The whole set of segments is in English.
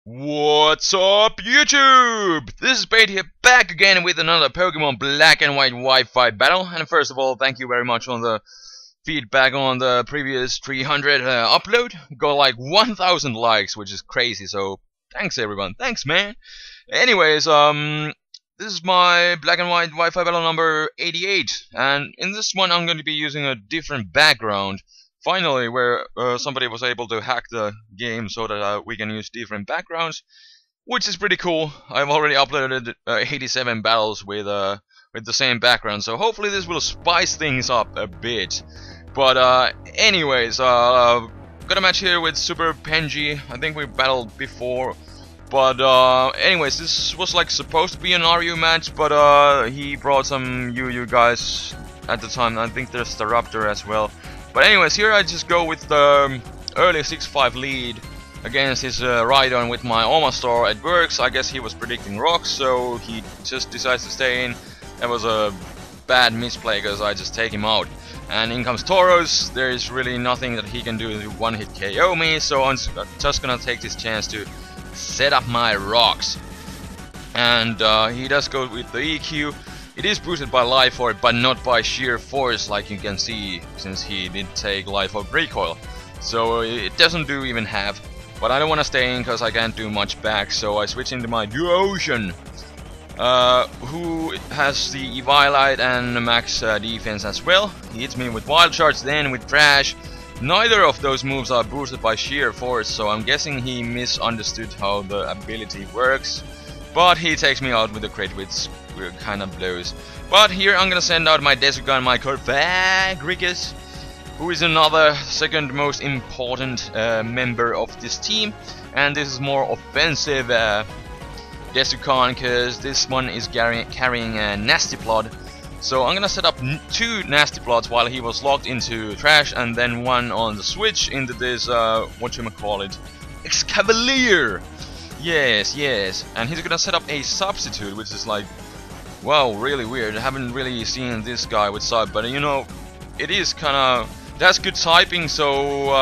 What's up, YouTube? This is Spade here, back again with another Pokemon Black and White Wi-Fi battle. And first of all, thank you very much on the feedback on the previous 300 upload. Got like 1,000 likes, which is crazy. So thanks everyone, thanks man. Anyways, this is my Black and White Wi-Fi battle number 88, and in this one I'm going to be using a different background. Finally, where somebody was able to hack the game so that we can use different backgrounds, which is pretty cool. I've already uploaded 87 battles with the same background, so hopefully this will spice things up a bit. But anyways, got a match here with Super Penji. I think we battled before, but anyways, this was like supposed to be an RU match, but he brought some UU guys at the time. I think there's the Raptor as well. But anyways, here I just go with the early 6-5 lead against his Rhydon with my Omastar. It works. I guess he was predicting rocks, so he just decides to stay in. That was a bad misplay because I just take him out. And in comes Tauros. There is really nothing that he can do to one-hit KO me, so I'm just gonna take this chance to set up my rocks. And he does go with the EQ. It is boosted by Life Orb, but not by sheer force, like you can see, since he did take Life Orb recoil. So it doesn't do even half. But I don't want to stay in because I can't do much back, so I switch into my Duocean, who has the Eviolite and max defense as well. He hits me with Wild Charge, then with Trash. Neither of those moves are boosted by sheer force, so I'm guessing he misunderstood how the ability works. But he takes me out with a crit, which kind of blows. But here I'm gonna send out my Desugan, my Cofagrigus, who is another second most important member of this team. And this is more offensive Desugan, because this one is carrying a Nasty Plot. So I'm gonna set up 2 Nasty Plots while he was locked into Trash, and then one on the switch into this, whatchamacallit, Excavalier! Yes, and he's gonna set up a substitute, which is like, wow, really weird. I haven't really seen this guy with sub, but you know, it is kinda, that's good typing, so,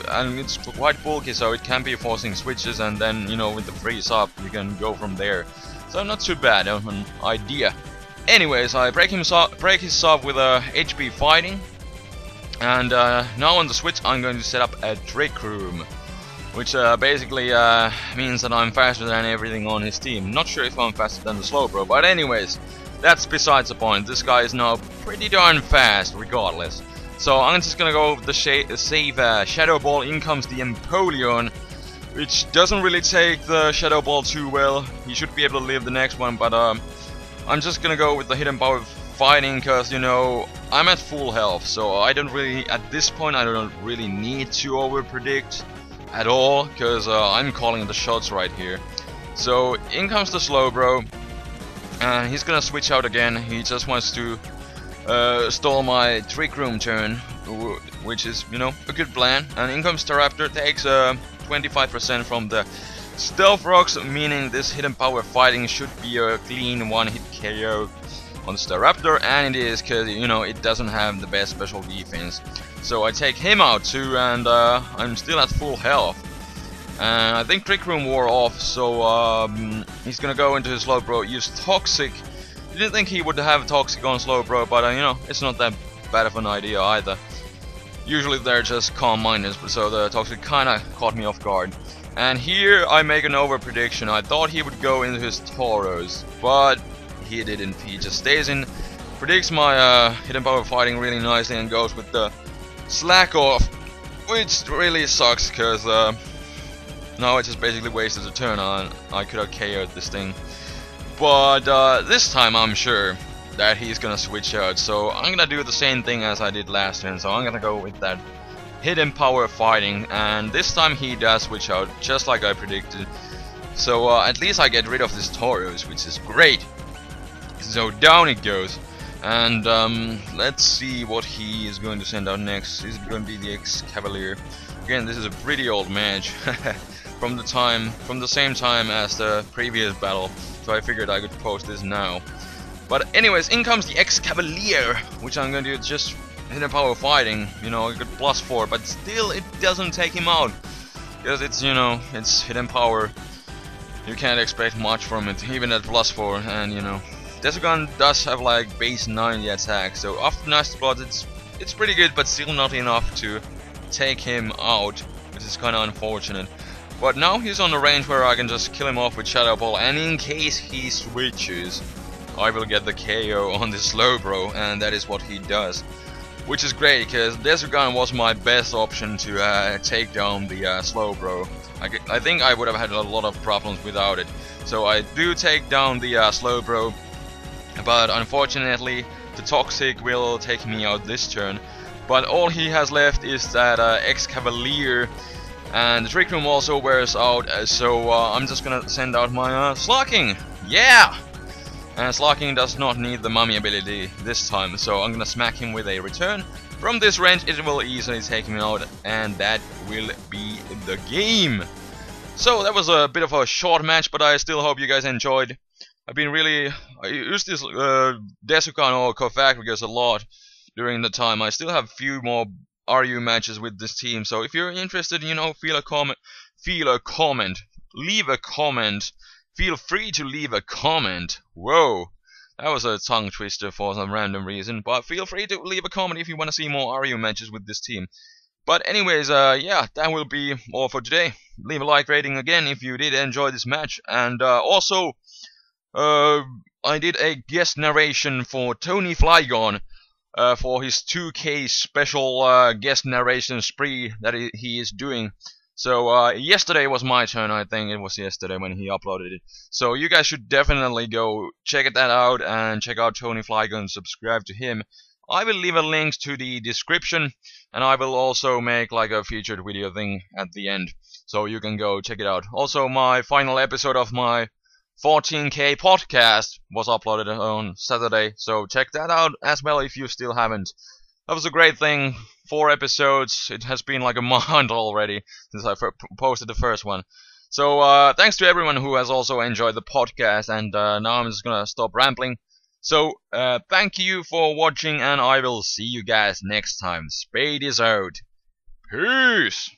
and it's quite bulky, so it can be forcing switches, and then, you know, with the free sub, you can go from there. So not too bad of an idea. Anyways, I break his sub with a HP fighting, and now on the switch I'm going to set up a Trick Room, which basically means that I'm faster than everything on his team. Not sure if I'm faster than the Slowbro, but anyways, that's besides the point. This guy is now pretty darn fast, regardless. So I'm just gonna go with the save Shadow Ball. In comes the Empoleon, which doesn't really take the Shadow Ball too well. He should be able to live the next one, but I'm just gonna go with the Hidden Power Fighting, because, you know, I'm at full health, so I don't really, at this point, I don't really need to over-predict at all, because I'm calling the shots right here. So in comes the Slowbro, and he's gonna switch out again. He just wants to stall my Trick Room turn, which is, you know, a good plan. And in comes the Raptor, takes 25% from the Stealth Rocks, meaning this Hidden Power Fighting should be a clean one-hit KO on the Staraptor, and it is, because, you know, it doesn't have the best special defense. So I take him out too, and I'm still at full health. And I think Trick Room wore off, so he's gonna go into his Slowbro, use Toxic. Didn't think he would have Toxic on Slowbro, but you know, it's not that bad of an idea either. Usually they're just calm minded, so the Toxic kinda caught me off guard. And here I make an over prediction. I thought he would go into his Tauros, but he didn't. He just stays in, predicts my Hidden Power Fighting really nicely, and goes with the Slack Off, which really sucks, because now I just basically wasted a turn on. I could have KO'd this thing, but this time I'm sure that he's gonna switch out, so I'm gonna do the same thing as I did last turn. So I'm gonna go with that Hidden Power Fighting, and this time he does switch out, just like I predicted. So at least I get rid of this Tauros, which is great. So down it goes. And let's see what he is going to send out next. Is it going to be the Excavalier? Again, this is a pretty old match from the same time as the previous battle, so I figured I could post this now. But anyways, in comes the Excavalier, which I'm going to just Hidden Power Fighting. You know, I got +4, but still it doesn't take him out, because it's, you know, it's Hidden Power. you can't expect much from it, even at +4. And you know, Desugan does have like base 90 attack, so after Nasty Blood it's pretty good, but still not enough to take him out, which is kind of unfortunate. But now he's on the range where I can just kill him off with Shadow Ball, and in case he switches, I will get the KO on the Slowbro, and that is what he does. Which is great, because Desugan was my best option to take down the Slowbro. I think I would have had a lot of problems without it. So I do take down the Slowbro, but unfortunately the Toxic will take me out this turn. But all he has left is that X-Cavalier, and the Trick Room also wears out, so I'm just gonna send out my Slocking! Yeah! And Slocking does not need the Mummy ability this time, so I'm gonna smack him with a return. From this range it will easily take him out, and that will be the game. So that was a bit of a short match, but I still hope you guys enjoyed. I used this Desugan or Cofagrigus a lot during the time. I still have a few more RU matches with this team, so if you're interested, you know, leave a comment, feel free to leave a comment. Whoa, that was a tongue twister for some random reason, but feel free to leave a comment if you want to see more RU matches with this team. But anyways, yeah, that will be all for today. Leave a like rating again if you did enjoy this match, and also I did a guest narration for Tony Flygon for his 2K special guest narration spree that he is doing. So yesterday was my turn, I think it was yesterday when he uploaded it. So you guys should definitely go check that out and check out Tony Flygon and subscribe to him. I will leave a link to the description, and I will also make like a featured video thing at the end, so you can go check it out. Also, my final episode of my 14K podcast was uploaded on Saturday, so check that out as well if you still haven't. That was a great thing. 4 episodes. It has been like a month already since I posted the first one. So thanks to everyone who has also enjoyed the podcast, and now I'm just gonna stop rambling. So thank you for watching, and I will see you guys next time. Spade is out. Peace!